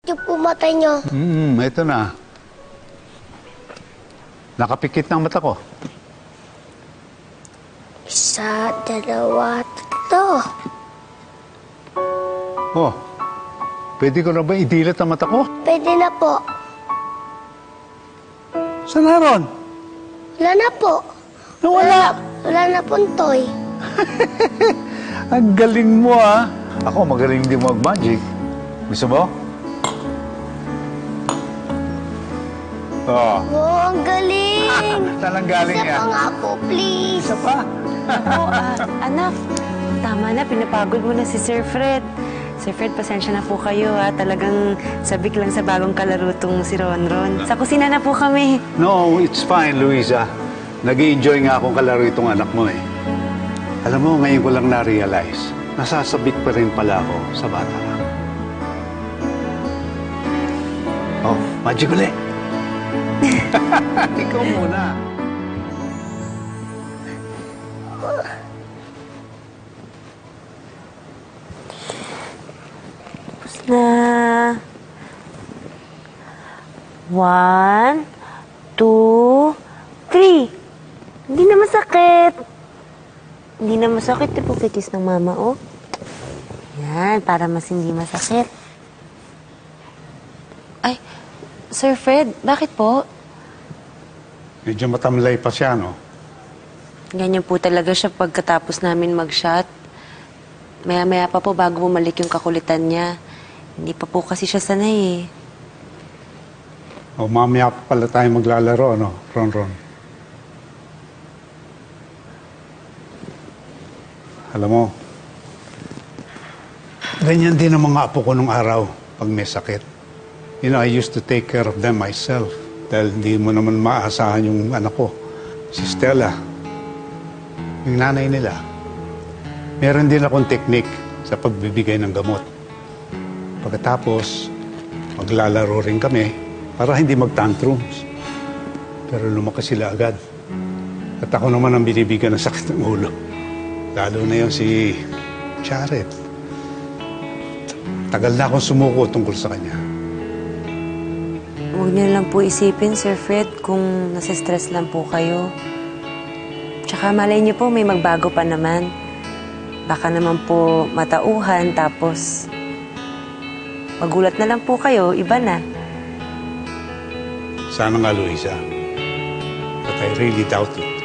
Yung pumatay niyo. Ito na. Nakapikit ng mata ko. Isa, dalawa, tatlo. Oh, pwede ko na ba idilat ang mata ko? Pwede na po. Saan na ron? Wala na po. Nawala. Wala na pong toy. Ang galing mo, ah. Ako, magaling din mag-magic. Gusto mo? Oh. Oh, ang galing. Saan ang galing Isa yan? pa nga po, please. Isa pa? Oo, anak. Tama na, pinapagod mo na si Sir Fred. Sir Fred, pasensya na po kayo, ha. Talagang sabik lang sa bagong kalaro tong si Ronron. Sa kusina na po kami. No, it's fine, Luisa. Nag-i-enjoy nga akong kalaro itong anak mo, eh. Alam mo, ngayon ko lang na-realize, nasasabik pa rin pala ako sa bata ka. Oh, magic ulit. Ikaw muna. Tapos na. 1, 2, 3. Hindi na masakit. Hindi na masakit. Ito po kitis ng mama, oh. Yan, para mas hindi masakit. Ay, Sir Fred, bakit po? Medyo matamlay pa siya, no? Ganyan po talaga siya pagkatapos namin mag-shot. Maya-maya pa po bago bumalik yung kakulitan niya. Hindi pa po kasi siya sanay, eh. O mamaya pa pala tayo maglalaro, no, Ron? Alam mo, ganyan din ang mga apo ko nung araw pag may sakit. You know, I used to take care of them myself dahil hindi mo naman maasahan yung anak ko, si Stella, yung nanay nila. Meron din akong technique sa pagbibigay ng gamot. Pagkatapos, maglalaro rin kami para hindi mag-tantrums. Pero lumakas sila agad. At ako naman ang binibigyan ng sakit ng ulo. Lalo na yun si Charet. Tagal na akong sumuko tungkol sa kanya. Huwag niyo lang po isipin, Sir Fred, kung nasa-stress lang po kayo. Tsaka malay niyo po, may magbago pa naman. Baka naman po matauhan, tapos magulat na lang po kayo, iba na. Sana nga, Luisa. But I really doubt it.